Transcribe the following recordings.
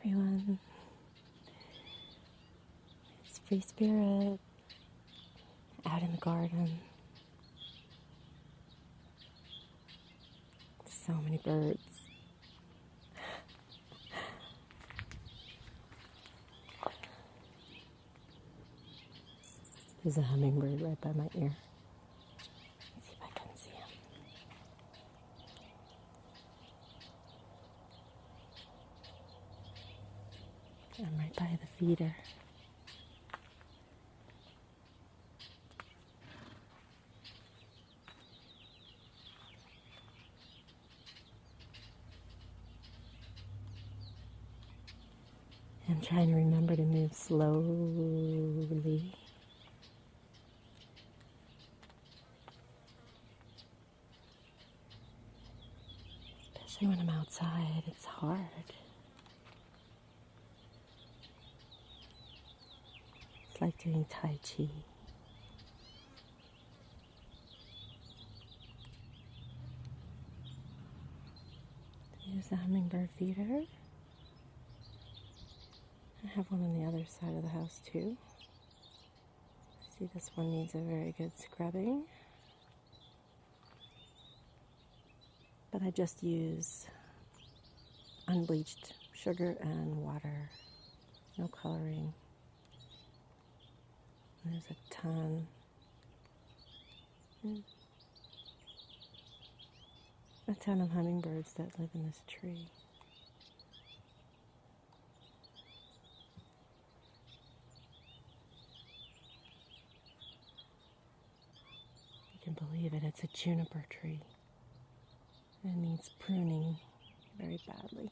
everyone. It's Free Spirit out in the garden. So many birds. There's a hummingbird right by my ear. Let's see if I can see him. I'm right by the feeder. I'm trying to remember to move slowly. Especially when I'm outside, it's hard. It's like doing Tai Chi. Here's the hummingbird feeder. I have one on the other side of the house too. See, this one needs a very good scrubbing. But I just use unbleached sugar and water. No coloring. There's a ton. A ton of hummingbirds that live in this tree. You can believe it, it's a juniper tree. It needs pruning very badly.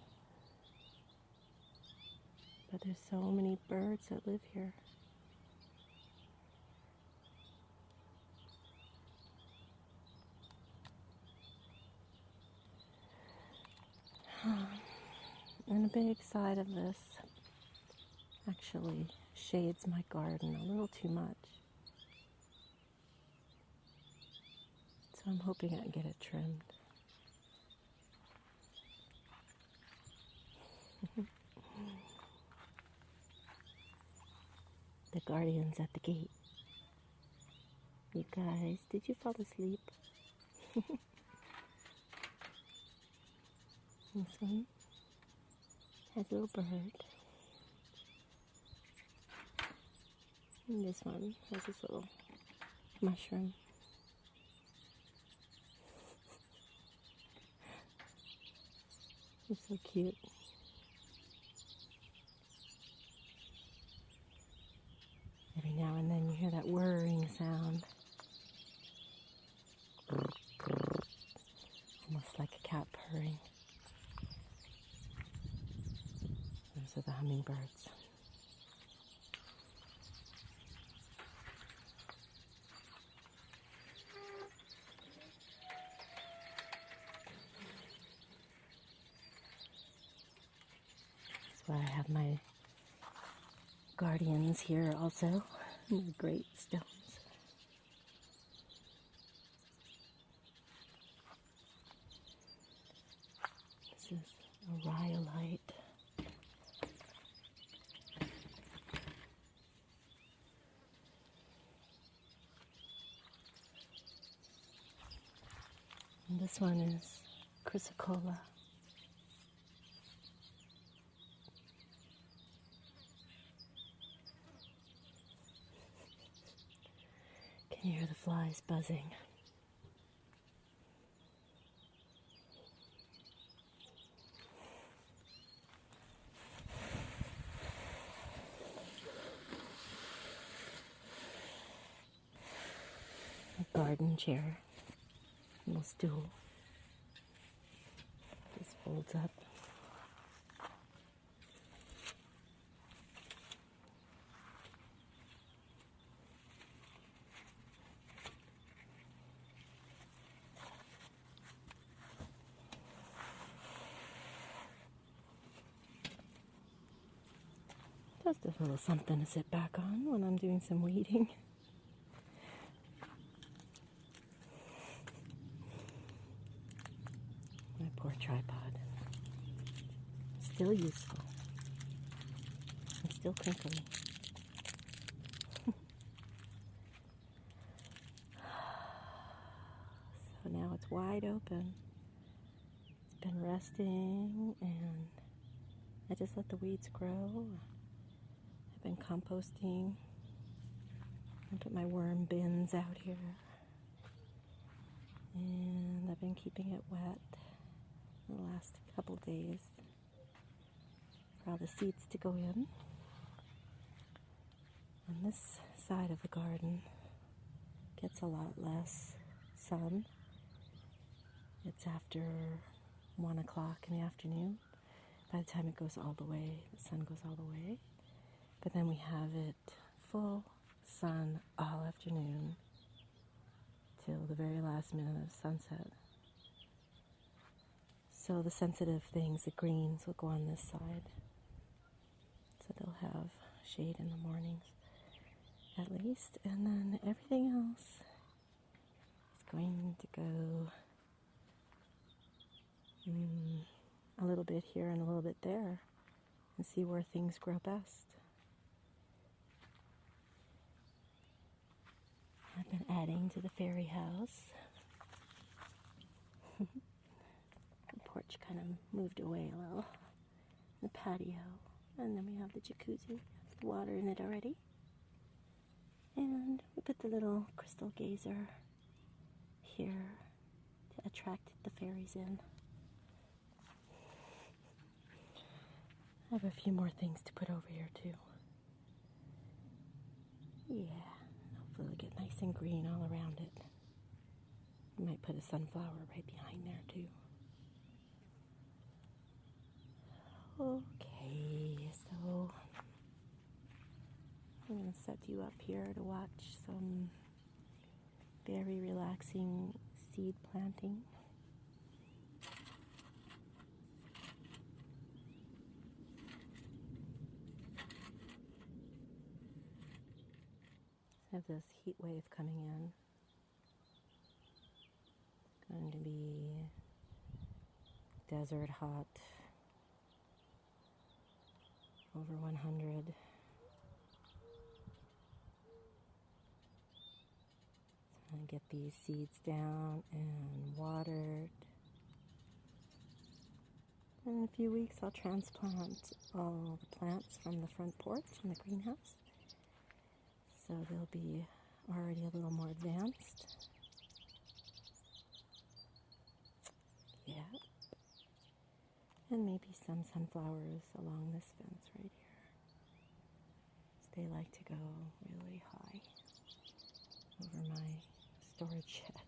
But there's so many birds that live here. And a big side of this actually shades my garden a little too much. So I'm hoping I can get it trimmed. The guardian's at the gate. You guys, did you fall asleep? This one has a little bird. And this one has this little mushroom. It's so cute. Every now and then you hear that whirring sound. Almost like a cat purring. Those are the hummingbirds. That's why I have my guardians here also. They're great stones. This is a rhyolite. And this one is chrysocolla. Can you hear the flies buzzing? A garden chair, little stool. Just folds up. Just a little something to sit back on when I'm doing some weeding. My poor tripod. Still useful. still crinkly. So now it's wide open. It's been resting, and I just let the weeds grow. I've been composting. I put my worm bins out here. And I've been keeping it wet the last couple days for all the seeds to go in. And this side of the garden gets a lot less sun. It's after 1 o'clock in the afternoon. By the time it goes all the way, the sun goes all the way. But then we have it full sun all afternoon till the very last minute of sunset. So the sensitive things, the greens, will go on this side. So they'll have shade in the mornings, at least. And then everything else is going to go a little bit here and a little bit there, and see where things grow best. I've been adding to the fairy house. The porch kind of moved away a little. The patio. And then we have the jacuzzi. The water in it already. And we put the little crystal gazer here to attract the fairies in. I have a few more things to put over here too. Yeah. Hopefully it'll get nice and green all around it. I might put a sunflower right behind there too. Okay, so I'm going to set you up here to watch some very relaxing seed planting. I have this heat wave coming in. It's going to be desert hot, over 100. So I'm going to get these seeds down and watered. In a few weeks I'll transplant all the plants from the front porch in the greenhouse. So they'll be already a little more advanced. Yeah. And maybe some sunflowers along this fence right here. They like to go really high over my storage shed.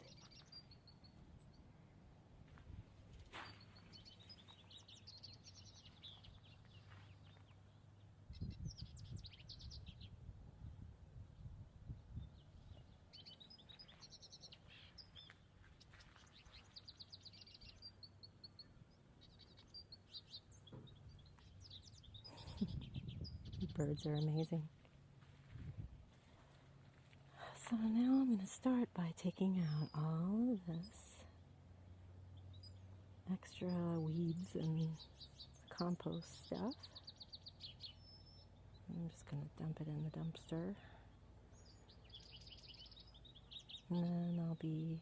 Birds are amazing. So now I'm going to start by taking out all of this extra weeds and compost stuff. I'm just going to dump it in the dumpster. And then I'll be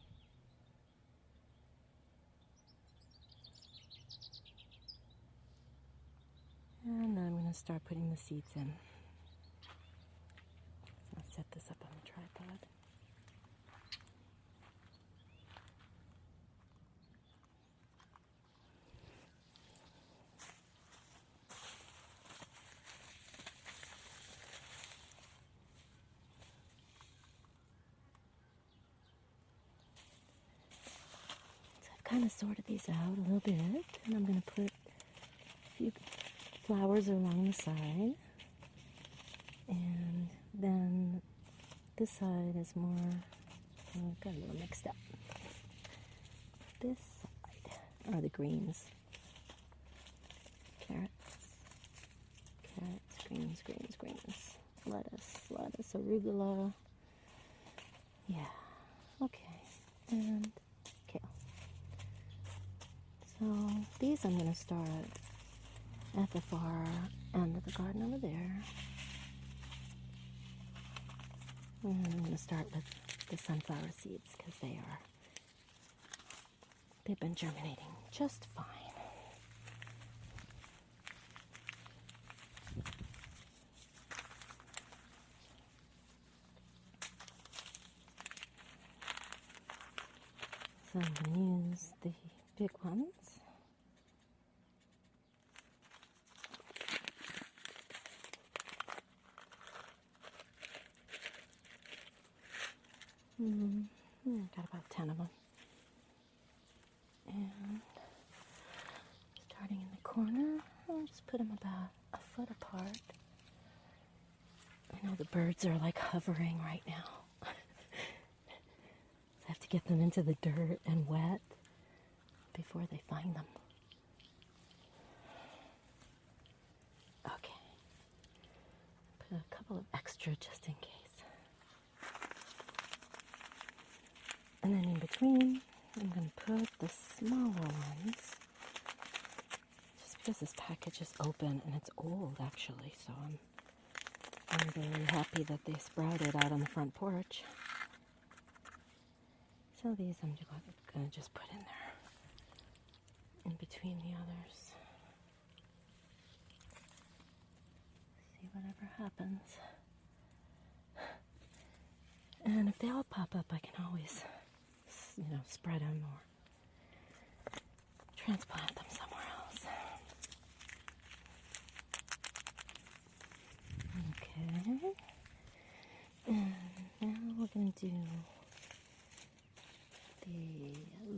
and then I'm going to start putting the seeds in. So I'll set this up on the tripod. So I've kind of sorted these out a little bit, and I'm going to put a few flowers along the side, and then this side is more, got a little mixed up. This side are the greens. Carrots, greens, lettuce, arugula, yeah, okay, and kale. So these I'm going to start at the far end of the garden over there. And I'm going to start with the sunflower seeds because they've been germinating just fine. So I'm going to use the big ones. Got about 10 of them. And starting in the corner, I'll just put them about a foot apart. I know the birds are like hovering right now. So I have to get them into the dirt and wet before they find them. Okay. Put a couple of extra just in case. And then in between, I'm going to put the smaller ones, just because this package is open and it's old actually, so I'm very happy that they sprouted out on the front porch. So these I'm going to just put in there, in between the others. See whatever happens. And if they all pop up, I can always spread them or transplant them somewhere else. Okay. And now we're going to do the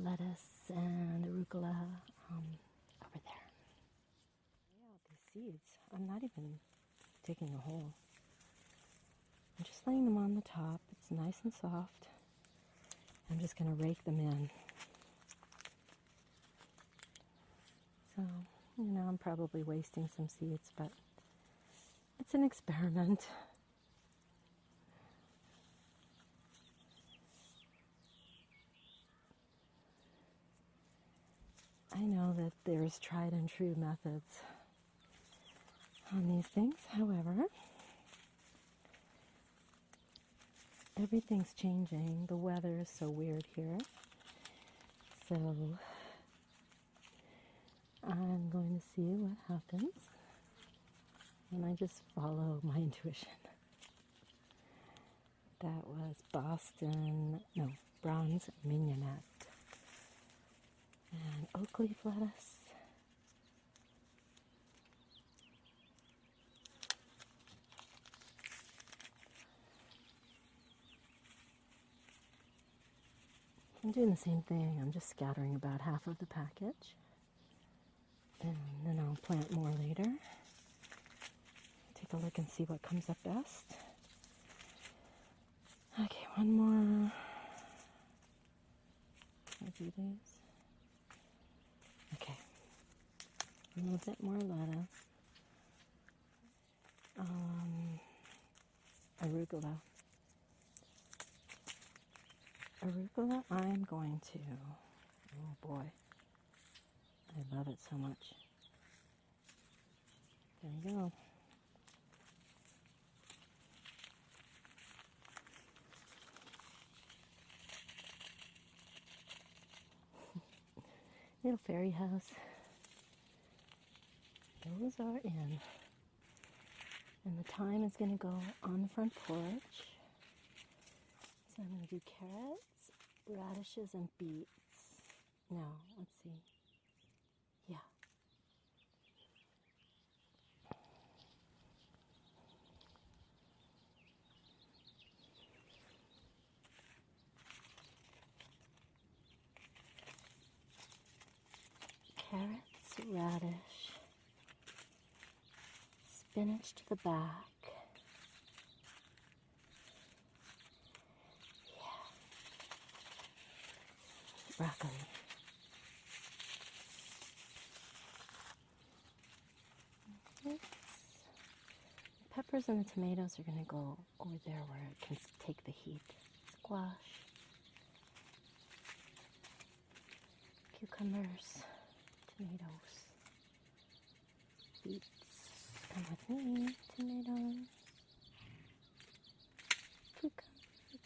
lettuce and arugula over there. Yeah, these seeds, I'm not even taking the whole. I'm just laying them on the top. It's nice and soft. I'm just going to rake them in. So, I'm probably wasting some seeds, but it's an experiment. I know that there's tried and true methods on these things. However, everything's changing. The weather is so weird here. So I'm going to see what happens. And I just follow my intuition. That was bronze mignonette. And oak leaf lettuce. I'm doing the same thing. I'm just scattering about half of the package. And then I'll plant more later. Take a look and see what comes up best. Okay, one more. I'll do these. Okay. A little bit more lettuce. Arugula. Arugula, I'm going to, oh boy, I love it so much. There you go. Little fairy house. Those are in. And the thyme is going to go on the front porch. So I'm going to do carrots, radishes, and beets. No, let's see. Yeah. Carrots, radish, spinach to the back. Broccoli. The peppers and the tomatoes are going to go over there where it can take the heat. Squash. Cucumbers. Tomatoes. Beets. Come with me. Tomatoes. Cucumbers.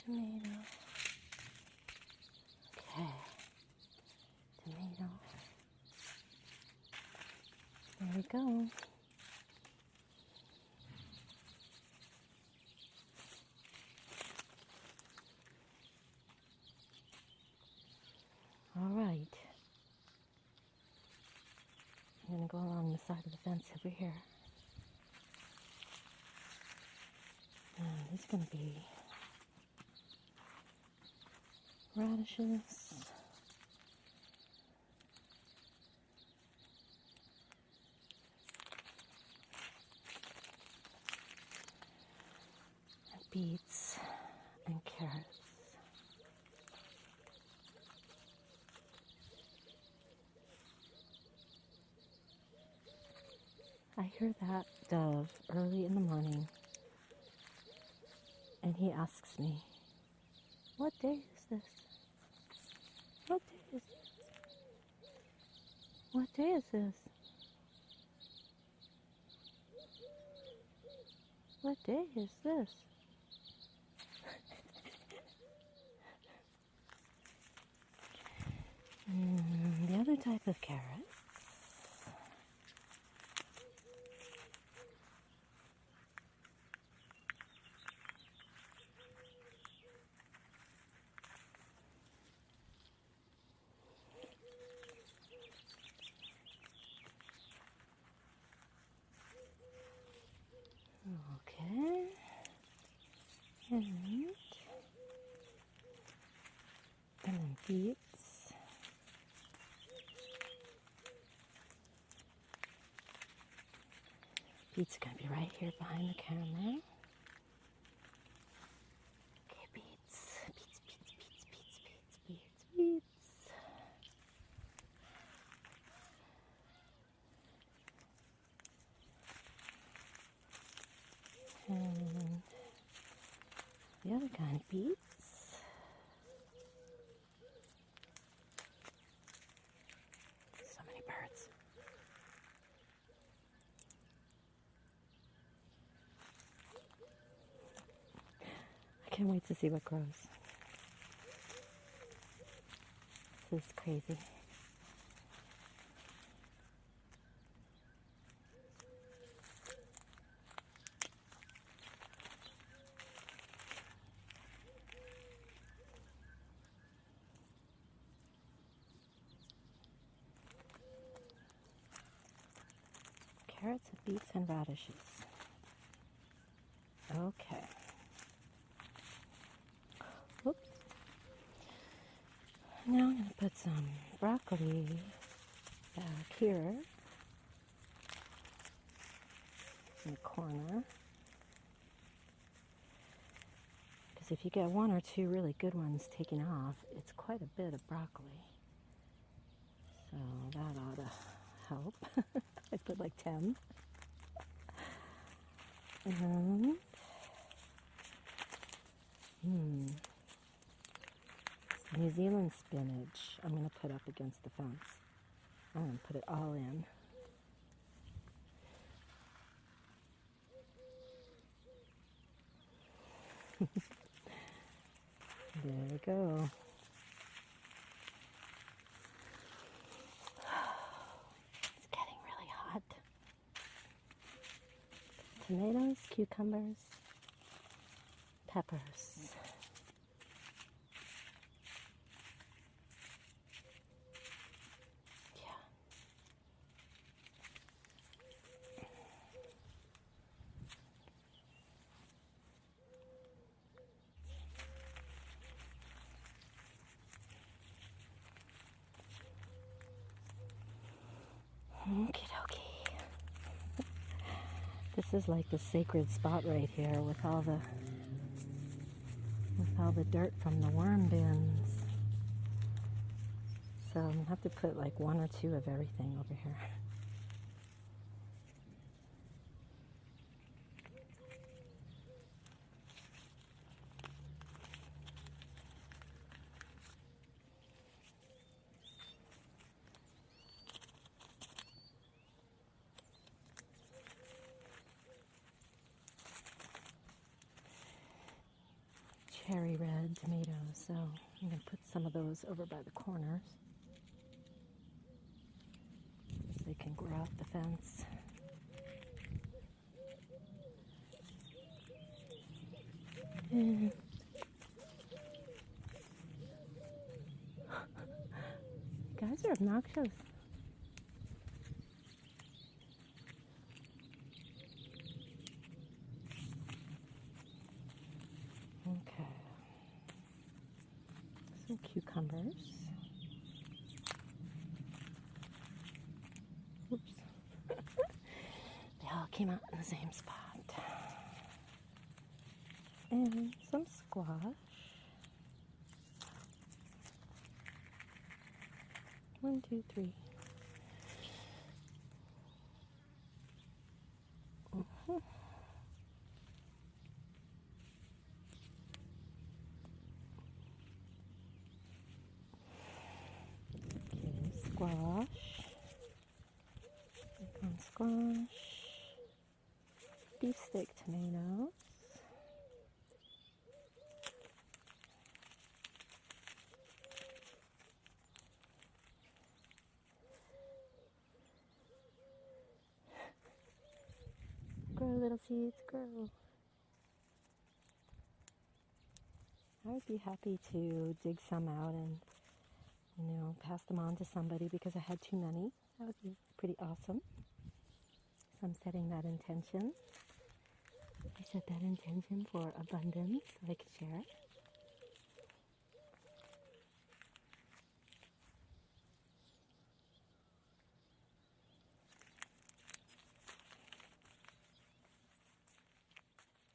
Tomato. Okay. Tomato. There we go. All right. I'm going to go along the side of the fence over here. And there's going to be radishes. And beets and carrots. I hear that dove early in the morning, and he asks me, "What day is this? What day is this? What day is this? What day is this?" The other type of carrot okay, and then beets. Beets are going to be right here behind the camera. Okay, beets. Beets, beets, beets, beets, beets, beets, beets. And the other kind of beets. So many birds. I can't wait to see what grows. This is crazy. Carrots, beets, and radishes. Okay. Oops. Now I'm going to put some broccoli back here in the corner. Because if you get one or two really good ones taken off, it's quite a bit of broccoli. So that ought to help. I put like 10. And New Zealand spinach I'm going to put up against the fence. I'm going to put it all in. There we go. It's getting really hot. Tomatoes, cucumbers, peppers. Okie dokie. This is like the sacred spot right here with all the dirt from the worm bins. So I'm gonna have to put like one or two of everything over here. cherry red tomatoes, so I'm going to put some of those over by the corners so they can grow out the fence. And guys are obnoxious. Okay. Some cucumbers. Oops. They all came out in the same spot. And some squash. 1, 2, 3. Okay, squash. Icon squash. Beefsteak tomatoes. Grow, little seeds, grow. I would be happy to dig some out and, pass them on to somebody because I had too many. That would be pretty awesome. So I'm setting that intention. I set that intention for abundance so I could share it.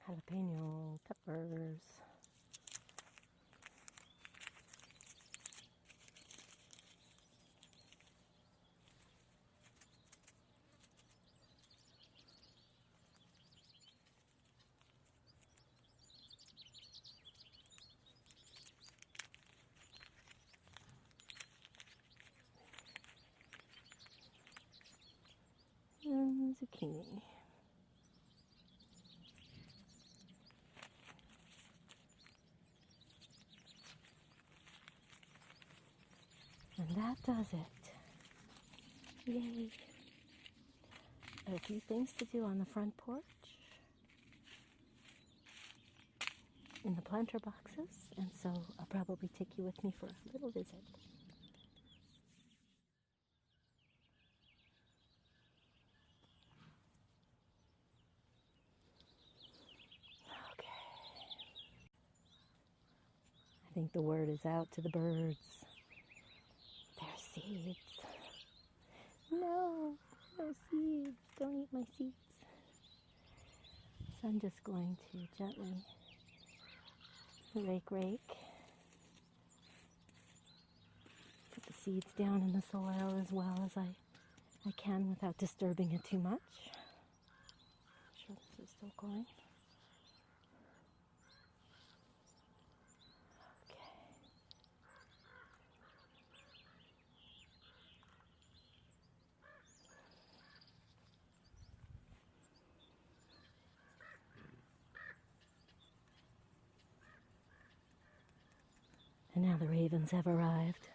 Jalapeno peppers. And zucchini. And that does it. Yay. A few things to do on the front porch, in the planter boxes, and so I'll probably take you with me for a little visit. Okay. I think the word is out to the birds. They're seeds. No, no seeds. Don't eat my seeds. So I'm just going to gently rake. Put the seeds down in the soil as well as I can without disturbing it too much. I'm sure this is still going. And now the ravens have arrived.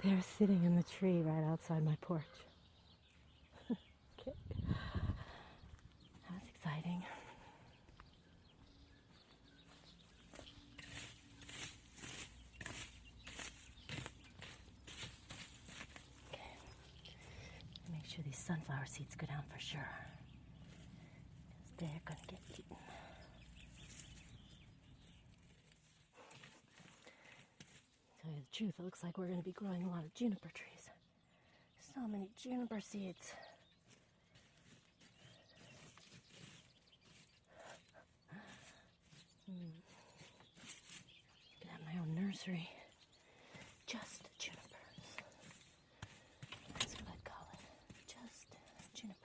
They're sitting in the tree right outside my porch. Okay. That was exciting. Okay. Make sure these sunflower seeds go down for sure, because they're going to get eaten. To tell you the truth, it looks like we're going to be growing a lot of juniper trees. So many juniper seeds. Get out my own nursery. Just junipers. That's what I'd call it. Just juniper.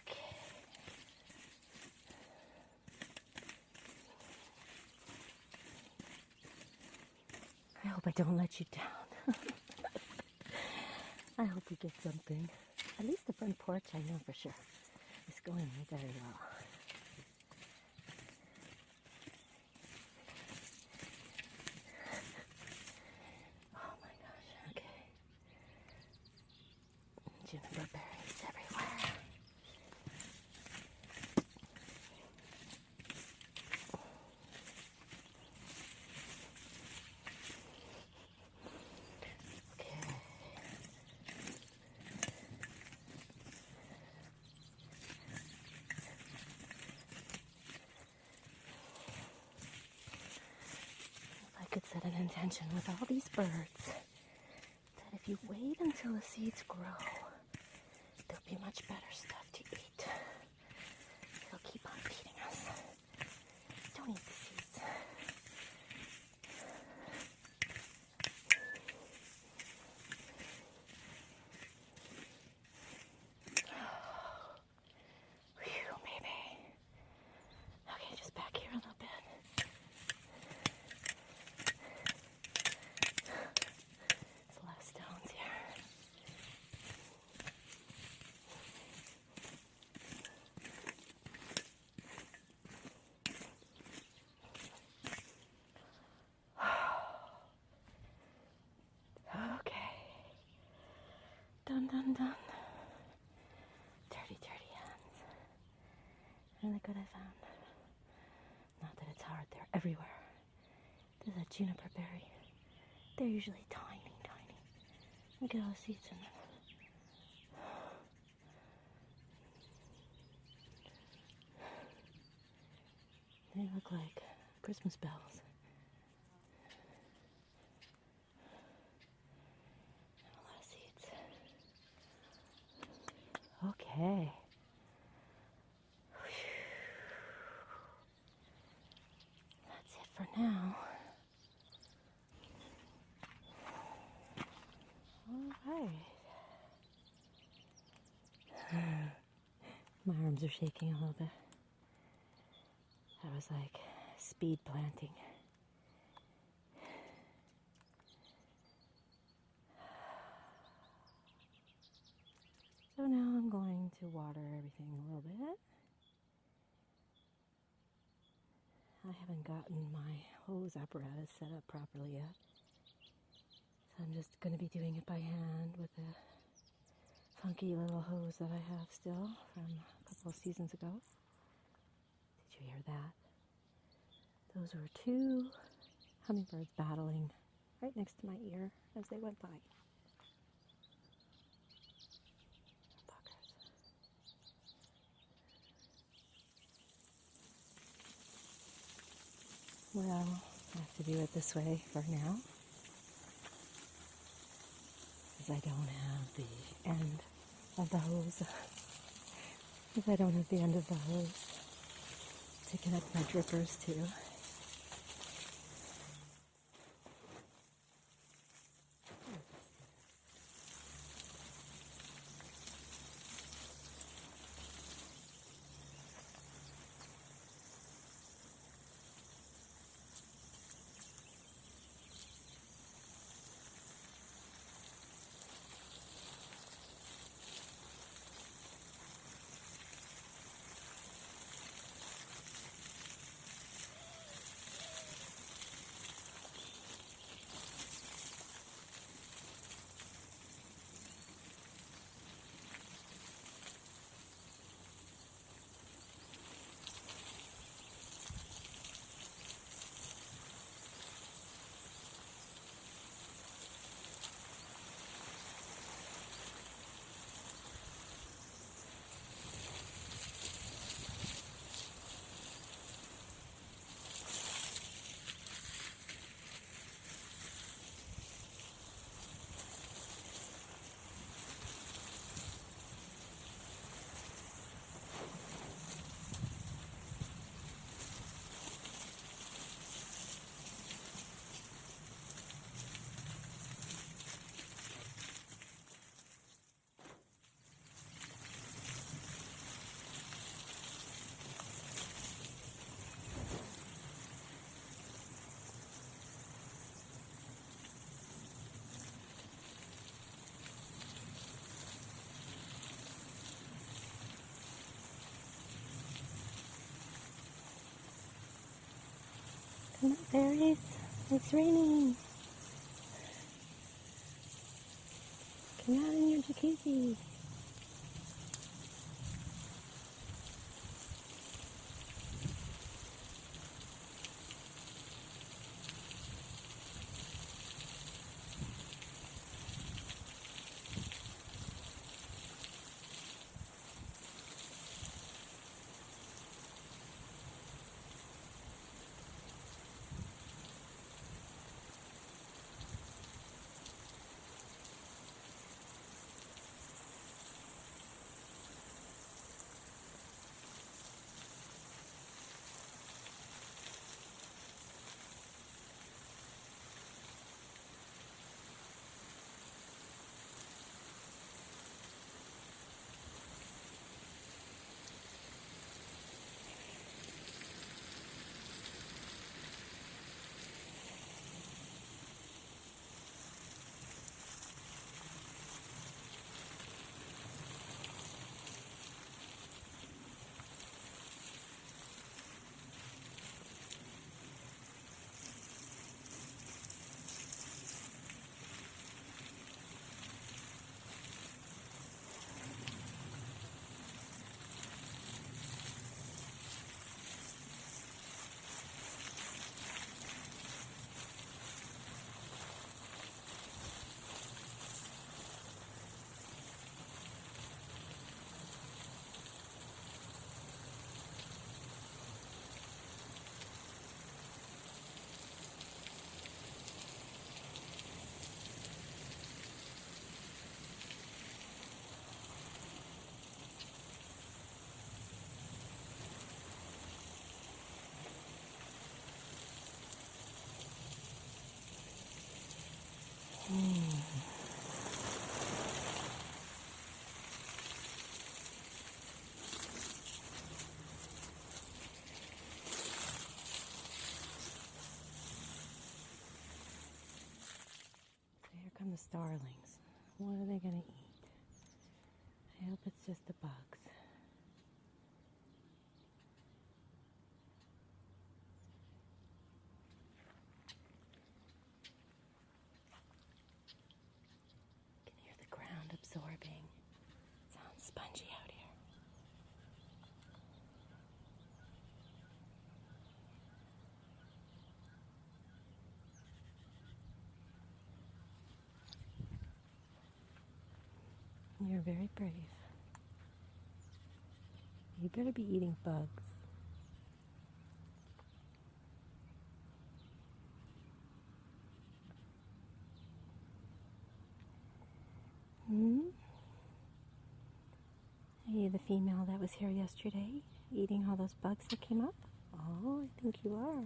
Okay. I hope I don't let you down. I hope we get something. At least the front porch, I know for sure, is going very well. Oh my gosh, okay. Juniper berries everywhere. I could set an intention with all these birds that if you wait until the seeds grow, there'll be much better stuff to eat. They'll keep on feeding us. Don't eat the seeds. Phew, baby. Okay, just back here a little bit. There's a lot of stones here. Okay. Done, done, done. Dirty, dirty hands. Really good, I found. Not that it's hard, they're everywhere. There's a juniper berry. They're usually tiny, tiny. Look at all the seeds in them. They look like Christmas bells. A lot of seeds. Okay. That's it for now. All right. My arms are shaking a little bit. That was like speed planting. So now I'm going to water everything a little bit. I haven't gotten my hose apparatus set up properly yet. So I'm just going to be doing it by hand with the funky little hose that I have still from a couple of seasons ago. Did you hear that? Those were two hummingbirds battling right next to my ear as they went by. Buggers. Well, I have to do it this way for now, because I don't have the end of the hose. Because I don't have the end of the hose to connect my drippers to. Come on, fairies. It's raining. Come out in your jacuzzi. Here come the starlings. What are they going to eat? I hope it's just the bugs. You can hear the ground absorbing. It sounds spongy out here. You're very brave. You better be eating bugs. Are you the female that was here yesterday, eating all those bugs that came up? Oh, I think you are.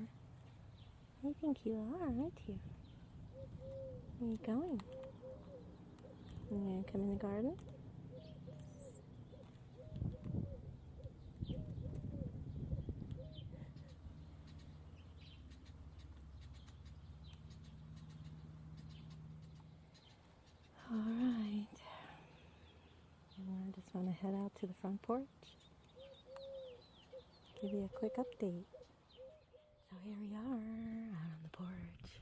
I think you are, aren't you? Where are you going? You gonna come in the garden? Alright. I just want to head out to the front porch. Give you a quick update. So here we are out on the porch.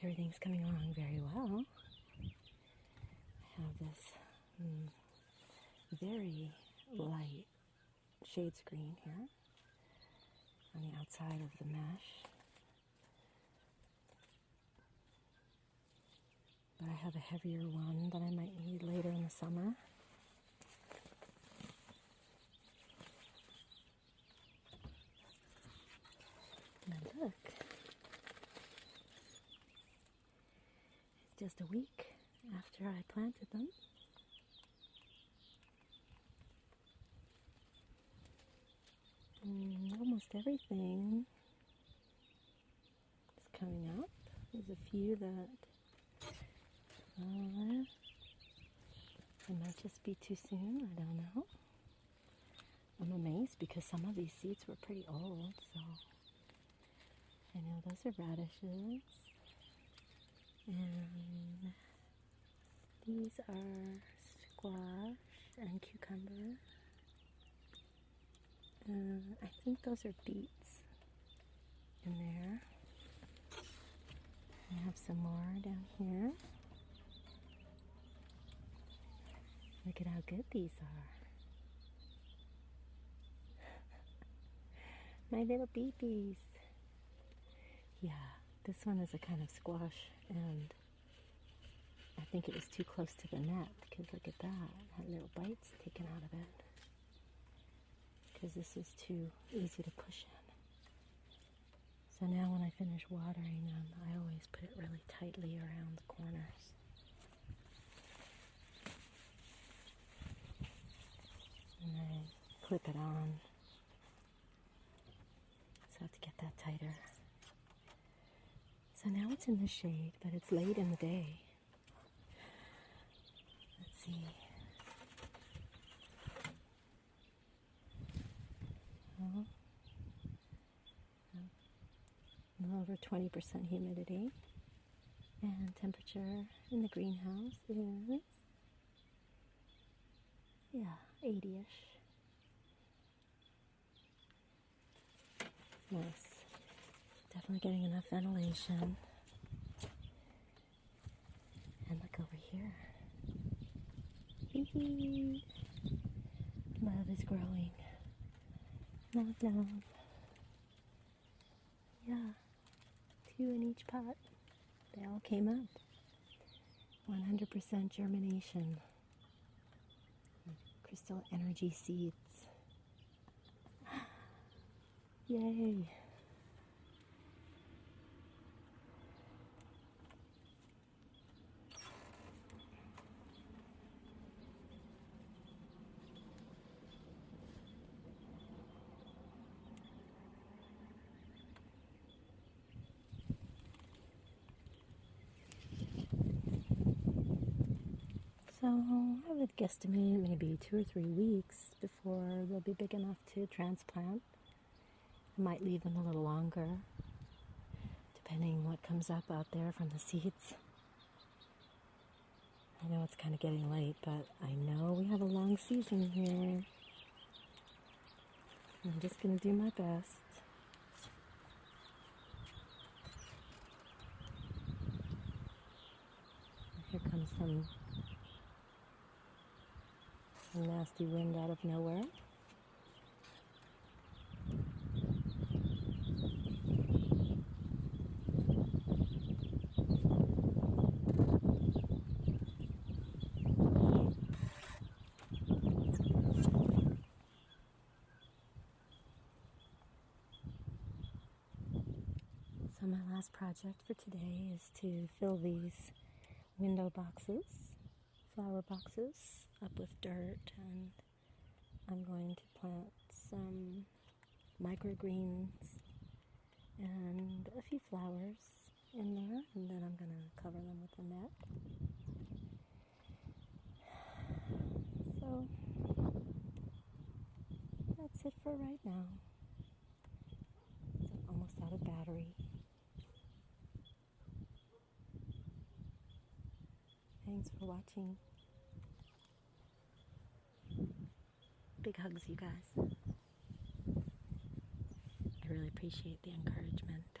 Everything's coming along very well. I have this very light shade screen here on the outside of the mesh. But I have a heavier one that I might need later in the summer. Now look, it's just a week after I planted them. Almost everything is coming up. There's a few that it might just be too soon, I don't know. I'm amazed because some of these seeds were pretty old, so I know those are radishes. And these are squash and cucumber. I think those are beets. in there. I have some more down here. Look at how good these are. My little babies. Yeah, this one is a kind of squash, and I think it was too close to the net, because look at that. That little bite's taken out of it. Because this is too easy to push in. So now when I finish watering them, I always put it really tightly around the corners. And I clip it on. So I have to get that tighter. So now it's in the shade, but it's late in the day. Let's see. Oh. A little over 20% humidity. And temperature in the greenhouse is, yeah, 80-ish. Nice. Definitely getting enough ventilation. And look over here. Hee-hee. Love is growing. Love, love. Yeah. 2 in each pot. They all came up. 100% germination. Crystal energy seeds. Yay. So I would guesstimate maybe 2 or 3 weeks before they'll be big enough to transplant. I might leave them a little longer, depending what comes up out there from the seeds. I know it's kind of getting late, but I know we have a long season here. I'm just going to do my best. Here comes some nasty wind out of nowhere. So my last project for today is to fill these window boxes, flower boxes, up with dirt, and I'm going to plant some microgreens and a few flowers in there, and then I'm going to cover them with a net. So that's it for right now. It's almost out of battery. Thanks for watching. Big hugs, you guys. I really appreciate the encouragement.